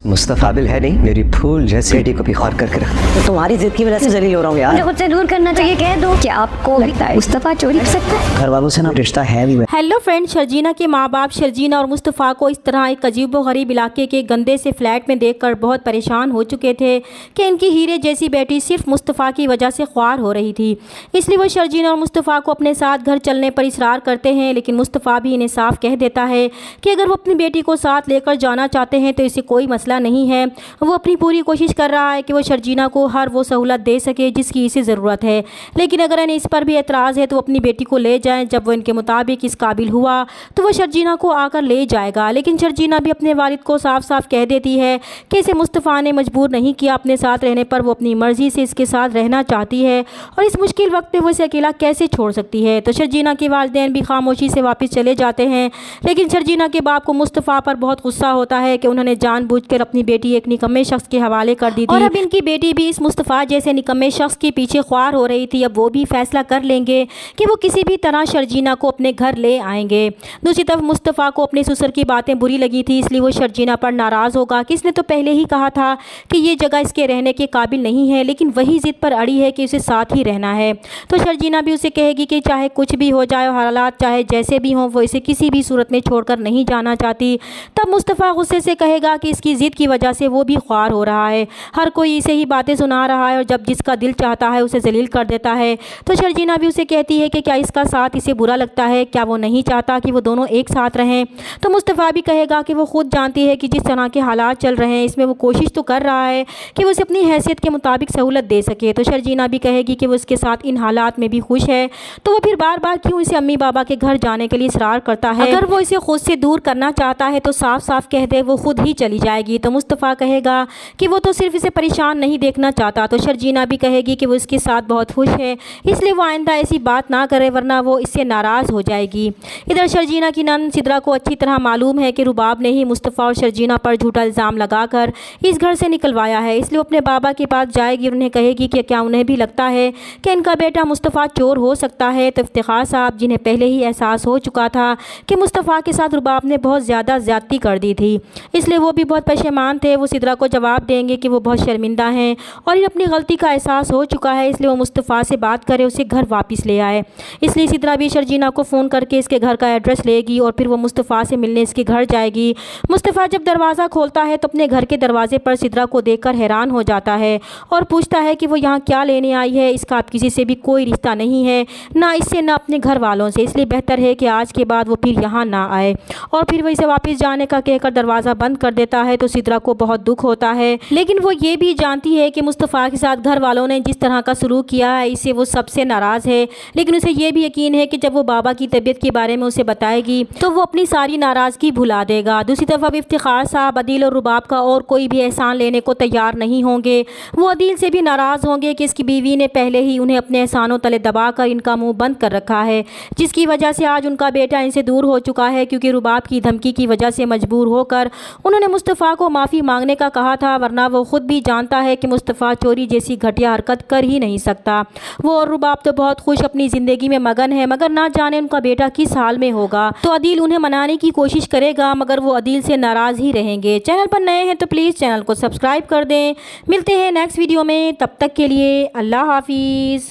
मुस्तफ़ा काबिल है नहीं, मेरी फूल जैसे बेटी को भी ख्वार करके रख। तो तुम्हारी जिद की वजह से जलील हो रहा हूँ यार। मुझे खुद से दूर करना चाहिए, कह दो कि आपको लगता है मुस्तफ़ा चोरी कर सकता है। घर वालों से ना रिश्ता है भी। हेलो फ्रेंड, शर्जीना के माँ बाप शर्जीना और मुस्तफ़ा को इस तरह एक अजीबोगरीब इलाके के गंदे से फ्लैट में देखकर बहुत परेशान हो चुके थे कि इनकी हीरे जैसी बेटी सिर्फ मुस्तफ़ा की वजह से ख्वार हो रही थी। इसलिए वो शर्जीना और मुस्तफ़ा को अपने साथ घर चलने पर इसरार करते हैं, लेकिन मुस्तफ़ा भी इन्हें साफ कह देता है कि अगर वो अपनी बेटी को साथ लेकर जाना चाहते हैं तो इसे कोई मसला नहीं है। वो अपनी पूरी कोशिश कर रहा है कि वो शर्जीना को हर वो सहूलत दे सके जिसकी इसे ज़रूरत है, लेकिन अगर इन्हें इस पर भी एतराज़ है तो वो अपनी बेटी को ले जाएं। जब वो इनके मुताबिक इस काबिल हुआ तो वो शर्जीना को आकर ले जाएगा, लेकिन शर्जीना भी अपने वालिद को साफ साफ कह देती है कि इसे मुस्तफ़ा ने मजबूर नहीं किया अपने साथ रहने पर, वो अपनी मर्ज़ी से इसके साथ रहना चाहती है और इस मुश्किल वक्त में वो इसे अकेला कैसे छोड़ सकती है। तो शर्जीना के वालिदैन भी खामोशी से वापस चले जाते हैं, लेकिन शर्जीना के बाप को मुस्तफ़ा पर बहुत गुस्सा होता है कि उन्होंने जानबूझकर अपनी बेटी एक निकम्मे शख्स के हवाले कर दी थी और अब इनकी बेटी भी इस मुस्तफ़ा जैसे निकम्मे शख्स के पीछे ख्वार हो रही थी। अब वो भी फैसला कर लेंगे कि वो किसी भी तरह शर्जीना को अपने घर ले आएंगे। दूसरी तरफ मुस्तफ़ा को अपने ससुर की बातें बुरी लगी थी, इसलिए वो शर्जीना पर नाराज़ होगा कि इसने तो पहले ही कहा था कि ये जगह इसके रहने के काबिल नहीं है, लेकिन वही ज़िद पर अड़ी है कि उसे साथ ही रहना है। तो शर्जीना भी उसे कहेगी कि चाहे कुछ भी हो जाए, हालात चाहे जैसे भी हों, वो इसे किसी भी सूरत में छोड़कर नहीं जाना चाहती। तब मुस्तफ़ा गुस्से से कहेगा कि इसकी ज़िद की वजह से वो भी ख्वार हो रहा है, हर कोई इसे ही बातें सुना रहा है और जब जिसका दिल चाहता है उसे जलील कर देता है। तो शर्जीना भी उसे कहती है कि क्या इसका साथ इसे बुरा लगता है, क्या वो नहीं चाहता कि वो दोनों एक साथ रहें। तो मुस्तफ़ा भी कहेगा कि वो खुद जानती है कि जिस तरह के हालात चल रहे हैं इसमें वो कोशिश तो कर रहा है कि वो उसे अपनी हैसियत के मुताबिक सहूलत दे सके। तो शर्जीना भी कहेगी कि वो उसके साथ इन हालात में भी खुश है, तो वो फिर बार बार क्यों इसे अम्मी बाबा के घर जाने के लिए इसरार करता है। अगर वो इसे खुद से दूर करना चाहता है तो साफ साफ कह दे, वो खुद ही चली जाएगी। तो मुस्तफ़ा कहेगा कि वो तो सिर्फ इसे परेशान नहीं देखना चाहता। तो शर्जीना भी कहेगी कि वो इसके साथ बहुत खुश है, इसलिए वो आइंदा ऐसी बात ना करे वरना वो इससे नाराज़ हो जाएगी। इधर शर्जीना की नंद सिद्रा को अच्छी तरह मालूम है कि रुबाब ने ही मुस्तफ़ा और शर्जीना पर झूठा इल्ज़ाम लगाकर इस घर से निकलवाया है, इसलिए वो अपने बाबा के पास जाएगी और उन्हें कहेगी कि क्या उन्हें भी लगता है कि इनका बेटा मुस्तफ़ा चोर हो सकता है। तो इफ्तिखार साहब, जिन्हें पहले ही एहसास हो चुका था कि मुस्तफ़ा के साथ रुबाब ने बहुत ज़्यादा ज़्यादती कर दी थी, इसलिए वो भी बहुत परेशान थे। वो सिद्रा को जवाब देंगे कि वो बहुत शर्मिंदा हैं और इन्हें अपनी गलती का एहसास हो चुका है, इसलिए वो मुस्तफ़ा से बात करे, उसे घर वापस ले आए। इसलिए सिद्रा भी शर्जीना को फ़ोन करके इसके घर का एड्रेस लेगी और फिर वो मुस्तफ़ा से मिलने इसके घर जाएगी। मुस्तफ़ा जब दरवाज़ा खोलता है तो अपने घर के दरवाजे पर सिद्रा को देखकर हैरान हो जाता है और पूछता है कि वो यहाँ क्या लेने आई है। इसका अब किसी से भी कोई रिश्ता नहीं है, ना इससे ना अपने घर वालों से, इसलिए बेहतर है कि आज के बाद वो फिर यहाँ ना आए। और फिर वो इसे वापस जाने का कहकर दरवाज़ा बंद कर देता है। तो सिद्रा को बहुत दुख होता है, लेकिन वो ये भी जानती है कि मुस्तफ़ा के साथ घर वालों ने जिस तरह का सलूक किया है इससे वो सबसे नाराज़ है, लेकिन उसे ये भी यकीन है कि जब वो बाबा की तबीयत के बारे में उसे बताएगी तो वो अपनी सारी नाराज़गी भुला देगा। दूसरी तरफ अब इफ्तिखार साहब अदील और रुबाब का और कोई भी एहसान लेने को तैयार नहीं होंगे। वो अदील से भी नाराज़ होंगे कि इसकी बीवी ने पहले ही उन्हें अपने एहसानों तले दबाकर इनका मुँह बंद कर रखा है, जिसकी वजह से आज उनका बेटा इनसे दूर हो चुका है, क्योंकि रुबाब की धमकी की वजह से मजबूर होकर उन्होंने मुस्तफ़ा को माफ़ी मांगने का कहा था, वरना वो खुद भी जानता है कि मुस्तफ़ा चोरी जैसी घटिया हरकत कर ही नहीं सकता। वो और रुबाब तो बहुत खुश अपनी ज़िंदगी में मगन है, मगर ना जाने उनका बेटा किस हाल में होगा। तो अदील उन्हें मनाने की कोशिश करेगा, मगर वो अदील से नाराज़ ही रहेंगे। चैनल पर नए हैं तो प्लीज़ चैनल को सब्सक्राइब कर दें। मिलते हैं नेक्स्ट वीडियो में, तब तक के लिए अल्लाह हाफिज़।